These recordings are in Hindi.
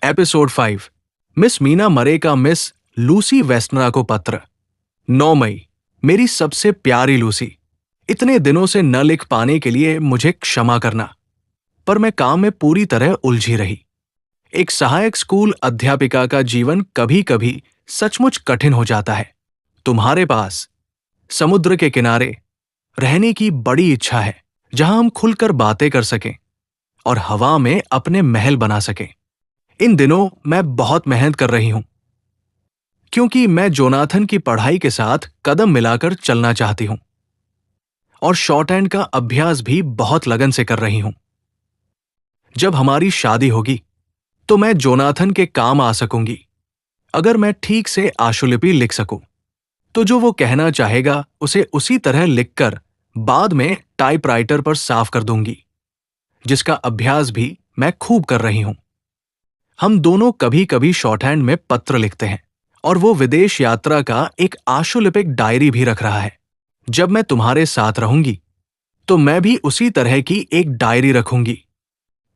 एपिसोड 5। मिस मीना मरे का मिस लूसी वेस्टनरा को पत्र। 9 मई। मेरी सबसे प्यारी लूसी, इतने दिनों से न लिख पाने के लिए मुझे क्षमा करना, पर मैं काम में पूरी तरह उलझी रही। एक सहायक स्कूल अध्यापिका का जीवन कभी कभी सचमुच कठिन हो जाता है। तुम्हारे पास समुद्र के किनारे रहने की बड़ी इच्छा है, जहां हम खुलकर बातें कर सकें और हवा में अपने महल बना सकें। इन दिनों मैं बहुत मेहनत कर रही हूं, क्योंकि मैं जोनाथन की पढ़ाई के साथ कदम मिलाकर चलना चाहती हूं और शॉर्ट हैंड का अभ्यास भी बहुत लगन से कर रही हूं। जब हमारी शादी होगी तो मैं जोनाथन के काम आ सकूंगी। अगर मैं ठीक से आशुलिपि लिख सकूं तो जो वो कहना चाहेगा उसे उसी तरह लिखकर बाद में टाइपराइटर पर साफ कर दूंगी, जिसका अभ्यास भी मैं खूब कर रही हूं। हम दोनों कभी कभी शॉर्ट हैंड में पत्र लिखते हैं और वो विदेश यात्रा का एक आशुलिपिक डायरी भी रख रहा है। जब मैं तुम्हारे साथ रहूंगी तो मैं भी उसी तरह की एक डायरी रखूंगी।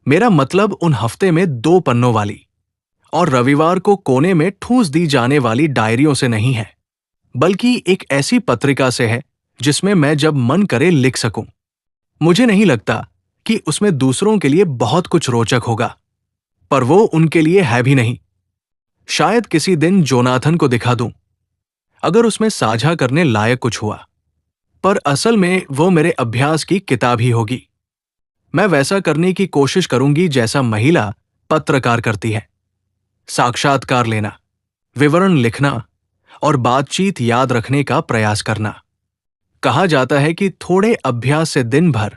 मेरा मतलब उन हफ्ते में 2 पन्नों वाली और रविवार को कोने में ठूंस दी जाने वाली डायरियों से नहीं है, बल्कि एक ऐसी पत्रिका से है जिसमें मैं जब मन करे लिख सकूं। मुझे नहीं लगता कि उसमें दूसरों के लिए बहुत कुछ रोचक होगा, पर वो उनके लिए है भी नहीं। शायद किसी दिन जोनाथन को दिखा दूं, अगर उसमें साझा करने लायक कुछ हुआ, पर असल में वो मेरे अभ्यास की किताब ही होगी। मैं वैसा करने की कोशिश करूंगी जैसा महिला पत्रकार करती है। साक्षात्कार लेना, विवरण लिखना और बातचीत याद रखने का प्रयास करना। कहा जाता है कि थोड़े अभ्यास से दिन भर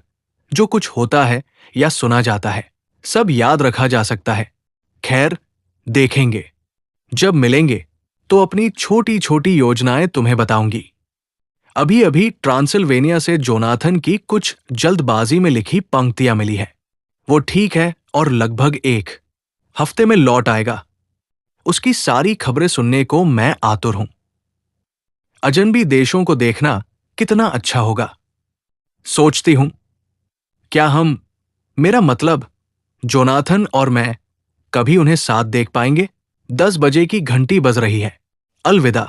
जो कुछ होता है या सुना जाता है, सब याद रखा जा सकता है। खैर, देखेंगे। जब मिलेंगे तो अपनी छोटी छोटी योजनाएं तुम्हें बताऊंगी। अभी अभी ट्रांसिल्वेनिया से जोनाथन की कुछ जल्दबाजी में लिखी पंक्तियां मिली है। वो ठीक है और लगभग 1 हफ्ते में लौट आएगा। उसकी सारी खबरें सुनने को मैं आतुर हूं। अजनबी देशों को देखना कितना अच्छा होगा। सोचती हूं, क्या हम, मेरा मतलब जोनाथन और मैं, कभी उन्हें साथ देख पाएंगे? 10 बजे की घंटी बज रही है। अलविदा,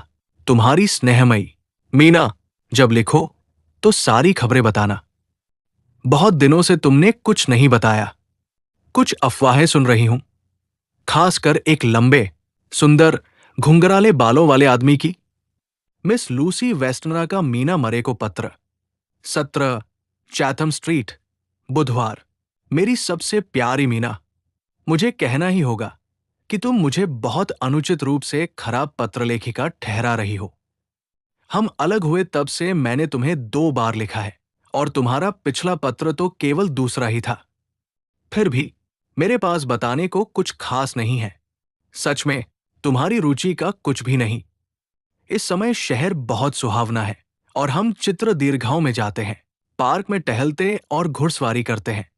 तुम्हारी स्नेहमयी मीना। जब लिखो तो सारी खबरें बताना। बहुत दिनों से तुमने कुछ नहीं बताया। कुछ अफवाहें सुन रही हूं, खासकर एक लंबे, सुंदर, घुंघराले बालों वाले आदमी की। मिस लूसी वेस्टनरा का मीना मरे को पत्र। 17 चैथम स्ट्रीट, बुधवार। मेरी सबसे प्यारी मीना, मुझे कहना ही होगा कि तुम मुझे बहुत अनुचित रूप से खराब पत्र लेखिका ठहरा रही हो। हम अलग हुए तब से मैंने तुम्हें 2 बार लिखा है और तुम्हारा पिछला पत्र तो केवल दूसरा ही था। फिर भी मेरे पास बताने को कुछ खास नहीं है। सच में तुम्हारी रुचि का कुछ भी नहीं। इस समय शहर बहुत सुहावना है और हम चित्र दीर्घाओं में जाते हैं, पार्क में टहलते और घुड़सवारी करते हैं।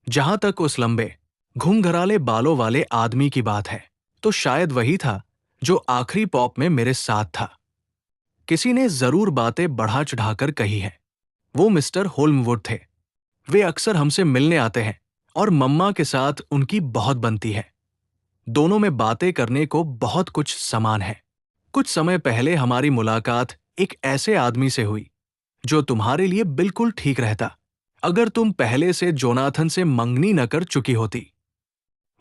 जहां तक उस लंबे, घुंघराले बालों वाले आदमी की बात है, तो शायद वही था जो आखिरी पॉप में मेरे साथ था। किसी ने जरूर बातें बढ़ा चढ़ाकर कही है। वो मिस्टर होल्मवुड थे। वे अक्सर हमसे मिलने आते हैं और मम्मा के साथ उनकी बहुत बनती है। दोनों में बातें करने को बहुत कुछ समान है। कुछ समय पहले हमारी मुलाकात एक ऐसे आदमी से हुई जो तुम्हारे लिए बिल्कुल ठीक रहता, अगर तुम पहले से जोनाथन से मंगनी न कर चुकी होती।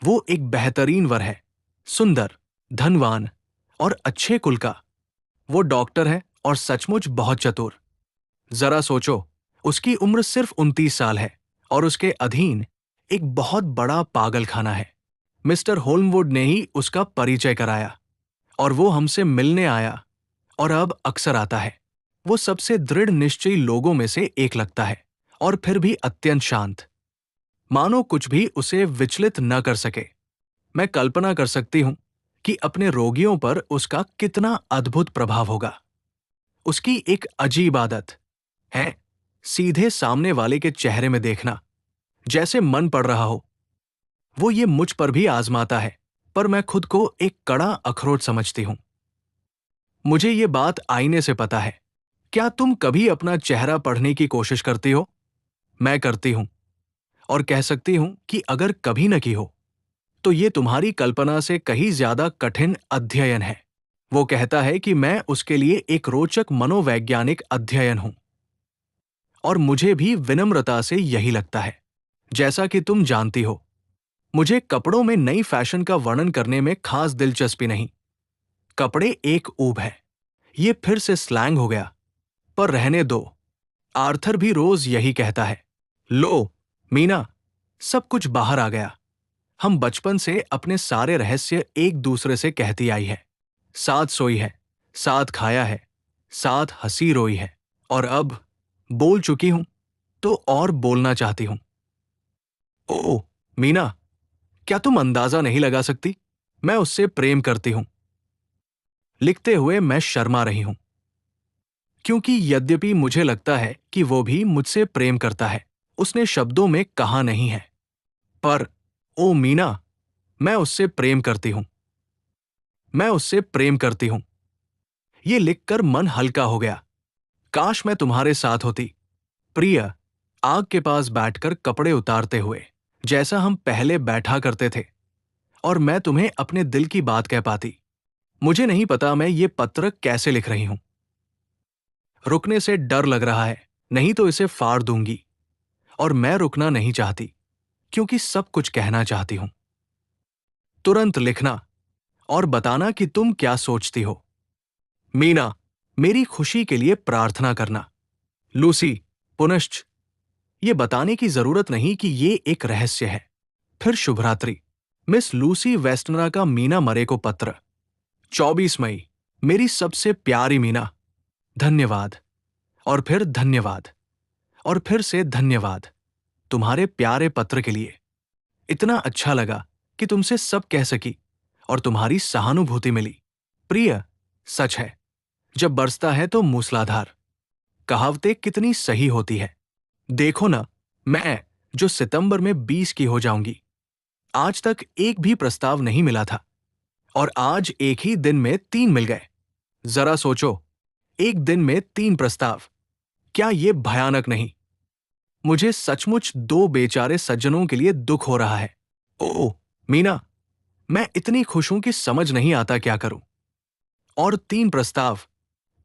वो एक बेहतरीन वर है, सुंदर, धनवान और अच्छे कुल का। वो डॉक्टर है और सचमुच बहुत चतुर। जरा सोचो, उसकी उम्र सिर्फ 29 साल है और उसके अधीन एक बहुत बड़ा पागलखाना है। मिस्टर होल्मवुड ने ही उसका परिचय कराया और वो हमसे मिलने आया और अब अक्सर आता है। वो सबसे दृढ़ निश्चयी लोगों में से एक लगता है और फिर भी अत्यंत शांत, मानो कुछ भी उसे विचलित न कर सके। मैं कल्पना कर सकती हूं कि अपने रोगियों पर उसका कितना अद्भुत प्रभाव होगा। उसकी एक अजीब आदत है सीधे सामने वाले के चेहरे में देखना, जैसे मन पड़ रहा हो। वो ये मुझ पर भी आजमाता है, पर मैं खुद को एक कड़ा अखरोट समझती हूं। मुझे ये बात आईने से पता है। क्या तुम कभी अपना चेहरा पढ़ने की कोशिश करती हो? मैं करती हूं और कह सकती हूं कि अगर कभी न की हो तो ये तुम्हारी कल्पना से कहीं ज्यादा कठिन अध्ययन है। वो कहता है कि मैं उसके लिए एक रोचक मनोवैज्ञानिक अध्ययन हूं। और मुझे भी विनम्रता से यही लगता है। जैसा कि तुम जानती हो, मुझे कपड़ों में नई फैशन का वर्णन करने में खास दिलचस्पी नहीं। कपड़े एक ऊब है। ये फिर से स्लैंग हो गया, पर रहने दो। आर्थर भी रोज यही कहता है। लो मीना, सब कुछ बाहर आ गया। हम बचपन से अपने सारे रहस्य एक दूसरे से कहती आई है। साथ सोई है, साथ खाया है, साथ हंसी रोई है। और अब बोल चुकी हूं तो और बोलना चाहती हूं। ओ मीना, क्या तुम अंदाजा नहीं लगा सकती? मैं उससे प्रेम करती हूं। लिखते हुए मैं शर्मा रही हूं, क्योंकि यद्यपि मुझे लगता है कि वो भी मुझसे प्रेम करता है, उसने शब्दों में कहा नहीं है। पर ओ मीना, मैं उससे प्रेम करती हूं। मैं उससे प्रेम करती हूं। ये लिखकर मन हल्का हो गया। काश मैं तुम्हारे साथ होती, प्रिय, आग के पास बैठकर कपड़े उतारते हुए, जैसा हम पहले बैठा करते थे, और मैं तुम्हें अपने दिल की बात कह पाती। मुझे नहीं पता मैं ये पत्र कैसे लिख रही हूं। रुकने से डर लग रहा है, नहीं तो इसे फाड़ दूंगी। और मैं रुकना नहीं चाहती, क्योंकि सब कुछ कहना चाहती हूं। तुरंत लिखना और बताना कि तुम क्या सोचती हो। मीना, मेरी खुशी के लिए प्रार्थना करना। लूसी, पुनश्च। ये बताने की जरूरत नहीं कि ये एक रहस्य है। फिर शुभ रात्रि। मिस लूसी वेस्टनरा का मीना मरे को पत्र। 24 मई। मेरी सबसे प्यारी मीना, धन्यवाद। और फिर धन्यवाद। और फिर से धन्यवाद तुम्हारे प्यारे पत्र के लिए। इतना अच्छा लगा कि तुमसे सब कह सकी और तुम्हारी सहानुभूति मिली। प्रिय, सच है, जब बरसता है तो मूसलाधार। कहावतें कितनी सही होती है। देखो ना, मैं जो सितंबर में 20 की हो जाऊंगी, आज तक एक भी प्रस्ताव नहीं मिला था, और आज एक ही दिन में 3 मिल गए। जरा सोचो, एक दिन में 3 प्रस्ताव। क्या ये भयानक नहीं? मुझे सचमुच 2 बेचारे सज्जनों के लिए दुख हो रहा है। ओह मीना, मैं इतनी खुश हूं कि समझ नहीं आता क्या करूं। और 3 प्रस्ताव।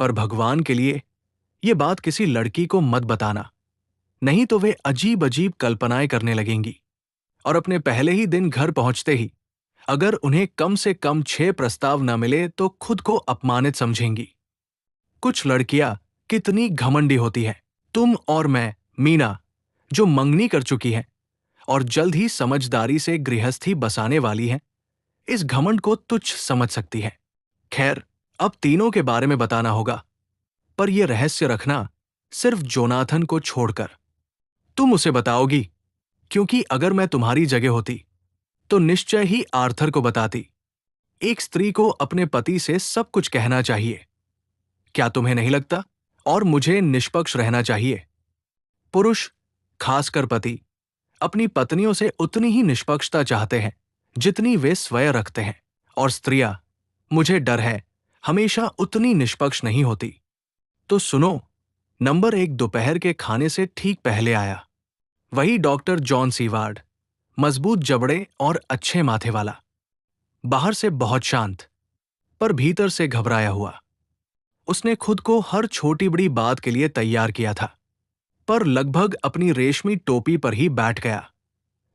पर भगवान के लिए ये बात किसी लड़की को मत बताना, नहीं तो वे अजीब अजीब कल्पनाएं करने लगेंगी। और अपने पहले ही दिन घर पहुंचते ही अगर उन्हें कम से कम 6 प्रस्ताव न मिले तो खुद को अपमानित समझेंगी। कुछ लड़कियां कितनी घमंडी होती हैं। तुम और मैं, मीना, जो मंगनी कर चुकी है और जल्द ही समझदारी से गृहस्थी बसाने वाली है, इस घमंड को तुच्छ समझ सकती है। खैर, अब तीनों के बारे में बताना होगा, पर यह रहस्य रखना सिर्फ जोनाथन को छोड़कर। तुम उसे बताओगी, क्योंकि अगर मैं तुम्हारी जगह होती तो निश्चय ही आर्थर को बताती। एक स्त्री को अपने पति से सब कुछ कहना चाहिए, क्या तुम्हें नहीं लगता? और मुझे निष्पक्ष रहना चाहिए। पुरुष, खासकर पति, अपनी पत्नियों से उतनी ही निष्पक्षता चाहते हैं जितनी वे स्वयं रखते हैं, और स्त्रियां, मुझे डर है, हमेशा उतनी निष्पक्ष नहीं होती। तो सुनो, नंबर 1 दोपहर के खाने से ठीक पहले आया। वही डॉक्टर जॉन सीवार्ड, मजबूत जबड़े और अच्छे माथे वाला। बाहर से बहुत शांत, पर भीतर से घबराया हुआ। उसने खुद को हर छोटी बड़ी बात के लिए तैयार किया था, पर लगभग अपनी रेशमी टोपी पर ही बैठ गया,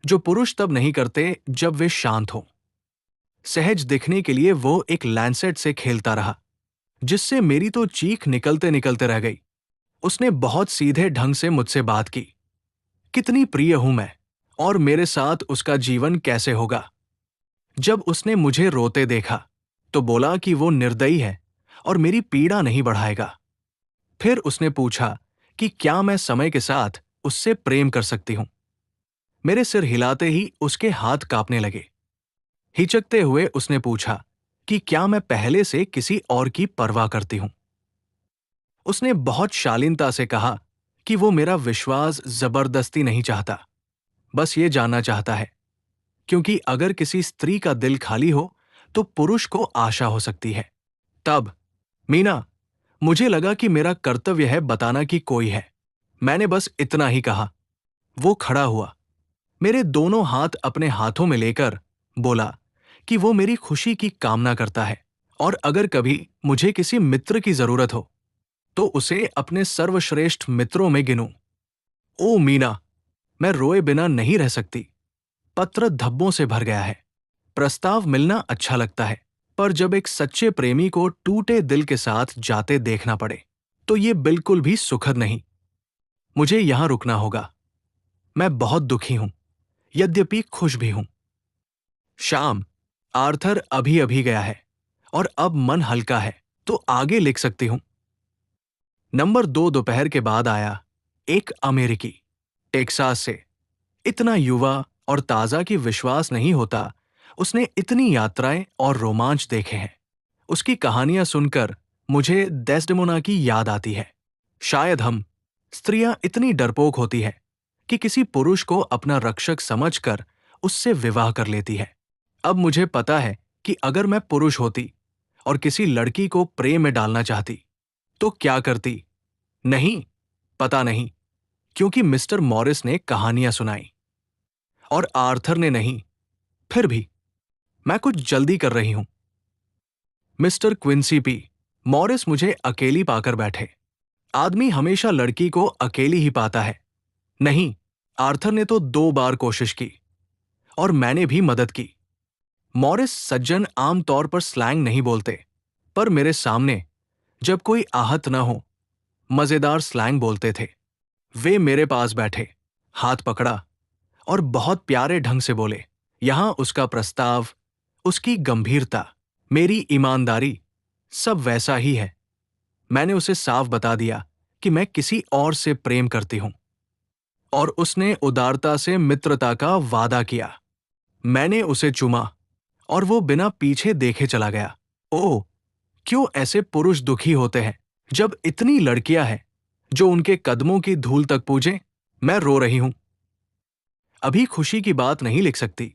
जो पुरुष तब नहीं करते जब वे शांत हों। सहज दिखने के लिए वो एक लैंसेट से खेलता रहा, जिससे मेरी तो चीख निकलते निकलते रह गई। उसने बहुत सीधे ढंग से मुझसे बात की। कितनी प्रिय हूं मैं, और मेरे साथ उसका जीवन कैसे होगा। जब उसने मुझे रोते देखा तो बोला कि वो निर्दयी है और मेरी पीड़ा नहीं बढ़ाएगा। फिर उसने पूछा कि क्या मैं समय के साथ उससे प्रेम कर सकती हूं। मेरे सिर हिलाते ही उसके हाथ कांपने लगे। हिचकते हुए उसने पूछा कि क्या मैं पहले से किसी और की परवाह करती हूं। उसने बहुत शालीनता से कहा कि वो मेरा विश्वास जबरदस्ती नहीं चाहता, बस ये जानना चाहता है, क्योंकि अगर किसी स्त्री का दिल खाली हो तो पुरुष को आशा हो सकती है। तब मीना, मुझे लगा कि मेरा कर्तव्य है बताना कि कोई है। मैंने बस इतना ही कहा। वो खड़ा हुआ, मेरे दोनों हाथ अपने हाथों में लेकर बोला कि वो मेरी खुशी की कामना करता है और अगर कभी मुझे किसी मित्र की जरूरत हो तो उसे अपने सर्वश्रेष्ठ मित्रों में गिनूं। ओ मीना, मैं रोए बिना नहीं रह सकती। पत्र धब्बों से भर गया है। प्रस्ताव मिलना अच्छा लगता है, पर जब एक सच्चे प्रेमी को टूटे दिल के साथ जाते देखना पड़े तो ये बिल्कुल भी सुखद नहीं। मुझे यहां रुकना होगा। मैं बहुत दुखी हूं, यद्यपि खुश भी हूं। शाम। आर्थर अभी अभी गया है और अब मन हल्का है तो आगे लिख सकती हूं। नंबर 2 दोपहर के बाद आया। एक अमेरिकी, टेक्सास से, इतना युवा और ताजा कि विश्वास नहीं होता उसने इतनी यात्राएं और रोमांच देखे हैं। उसकी कहानियां सुनकर मुझे डेस्डेमोना की याद आती है। शायद हम स्त्रियां इतनी डरपोक होती है कि किसी पुरुष को अपना रक्षक समझकर उससे विवाह कर लेती है। अब मुझे पता है कि अगर मैं पुरुष होती और किसी लड़की को प्रेम में डालना चाहती तो क्या करती। नहीं, पता नहीं, क्योंकि मिस्टर मॉरिस ने कहानियां सुनाई और आर्थर ने नहीं। फिर भी मैं कुछ जल्दी कर रही हूं। मिस्टर क्विंसी पी मॉरिस मुझे अकेली पाकर बैठे। आदमी हमेशा लड़की को अकेली ही पाता है। नहीं, आर्थर ने तो 2 बार कोशिश की और मैंने भी मदद की। मॉरिस सज्जन आमतौर पर स्लैंग नहीं बोलते, पर मेरे सामने जब कोई आहत न हो मजेदार स्लैंग बोलते थे। वे मेरे पास बैठे, हाथ पकड़ा और बहुत प्यारे ढंग से बोले। यहां उसका प्रस्ताव, उसकी गंभीरता, मेरी ईमानदारी, सब वैसा ही है। मैंने उसे साफ बता दिया कि मैं किसी और से प्रेम करती हूं और उसने उदारता से मित्रता का वादा किया। मैंने उसे चूमा और वो बिना पीछे देखे चला गया। ओह, क्यों ऐसे पुरुष दुखी होते हैं जब इतनी लड़कियां हैं जो उनके कदमों की धूल तक पूजे। मैं रो रही हूं। अभी खुशी की बात नहीं लिख सकती,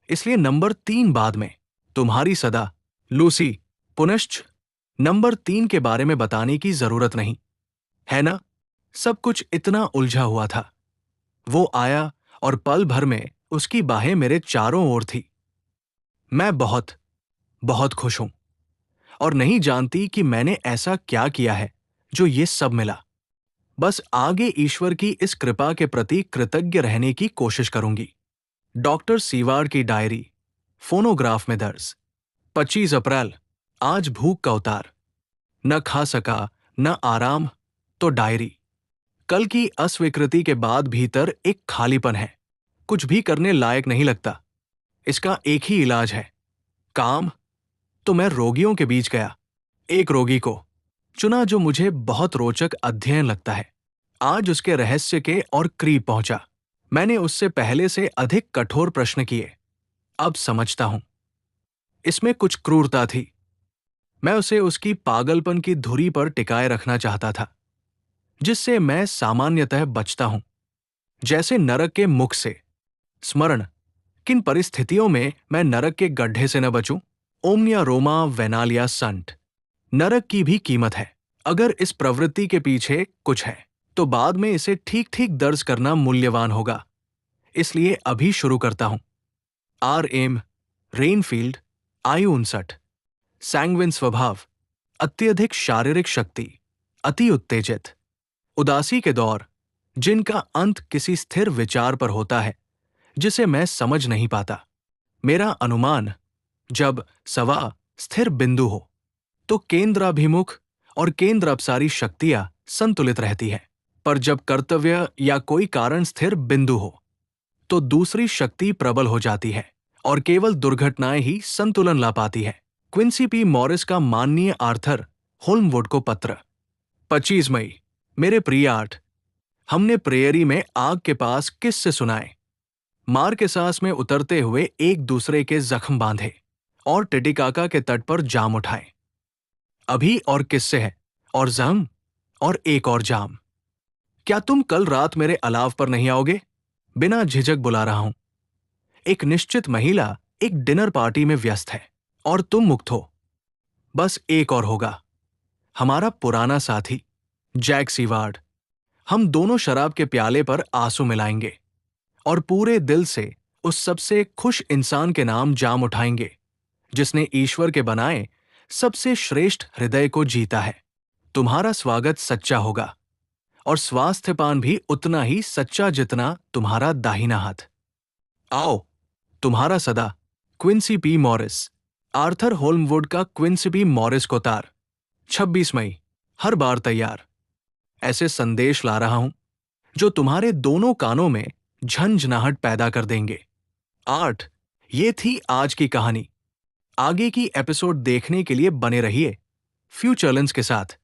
इसलिए नंबर 3 बाद में। तुम्हारी सदा, लूसी। पुनश्च नंबर 3 के बारे में बताने की जरूरत नहीं है ना। सब कुछ इतना उलझा हुआ था। वो आया और पल भर में उसकी बाहें मेरे चारों ओर थी। मैं बहुत बहुत खुश हूं और नहीं जानती कि मैंने ऐसा क्या किया है जो ये सब मिला। बस आगे ईश्वर की इस कृपा के प्रति कृतज्ञ रहने की कोशिश करूंगी। डॉक्टर सीवार की डायरी, फोनोग्राफ में दर्ज। 25 अप्रैल, आज भूख का उतार। न खा सका, न आराम, तो डायरी। कल की अस्वीकृति के बाद भीतर एक खालीपन है। कुछ भी करने लायक नहीं लगता। इसका एक ही इलाज है, काम। तो मैं रोगियों के बीच गया। एक रोगी को चुना जो मुझे बहुत रोचक अध्ययन लगता है। आज उसके रहस्य के और करीब पहुंचा। मैंने उससे पहले से अधिक कठोर प्रश्न किए। अब समझता हूं, इसमें कुछ क्रूरता थी। मैं उसे उसकी पागलपन की धुरी पर टिकाए रखना चाहता था, जिससे मैं सामान्यतः बचता हूं, जैसे नरक के मुख से। स्मरण, किन परिस्थितियों में मैं नरक के गड्ढे से न बचूं। Omnia Roma वेनालिया shunt. नरक की भी कीमत है। अगर इस प्रवृत्ति के पीछे कुछ है तो बाद में इसे ठीक ठीक दर्ज करना मूल्यवान होगा। इसलिए अभी शुरू करता हूं। R.M. रेनफील्ड, आयु 59, सैंग्विन स्वभाव, अत्यधिक शारीरिक शक्ति, अति उत्तेजित, उदासी के दौर जिनका अंत किसी स्थिर विचार पर होता है जिसे मैं समझ नहीं पाता। मेरा अनुमान, जब सवा स्थिर बिंदु हो तो केंद्राभिमुख और केंद्र अपसारी शक्तियां संतुलित रहती है, पर जब कर्तव्य या कोई कारण स्थिर बिंदु हो तो दूसरी शक्ति प्रबल हो जाती है और केवल दुर्घटनाएं ही संतुलन ला पाती है। क्विंसी पी मॉरिस का माननीय आर्थर होल्मवुड को पत्र। 25 मई। मेरे प्रिय आर्ट, हमने प्रेयरी में आग के पास किस्से सुनाए। मार के सांस में उतरते हुए एक दूसरे के जख्म बांधे और टिटिकाका के तट पर जाम उठाए। अभी और किस्से हैं और जख्म और एक और जाम। क्या तुम कल रात मेरे अलाव पर नहीं आओगे? बिना झिझक बुला रहा हूं। एक निश्चित महिला एक डिनर पार्टी में व्यस्त है और तुम मुक्त हो। बस एक और होगा, हमारा पुराना साथी जैक सीवार्ड। हम दोनों शराब के प्याले पर आंसू मिलाएंगे और पूरे दिल से उस सबसे खुश इंसान के नाम जाम उठाएंगे जिसने ईश्वर के बनाए सबसे श्रेष्ठ हृदय को जीता है। तुम्हारा स्वागत सच्चा होगा और स्वास्थ्यपान भी उतना ही सच्चा जितना तुम्हारा दाहिना हाथ। आओ, तुम्हारा सदा क्विंसी पी मॉरिस। आर्थर होल्मवुड का क्विंसी पी मॉरिस को तार। 26 मई, हर बार तैयार। ऐसे संदेश ला रहा हूं जो तुम्हारे दोनों कानों में झंझनाहट पैदा कर देंगे। 8, ये थी आज की कहानी। आगे की एपिसोड देखने के लिए बने रहिए फ्यूचरलेंस के साथ।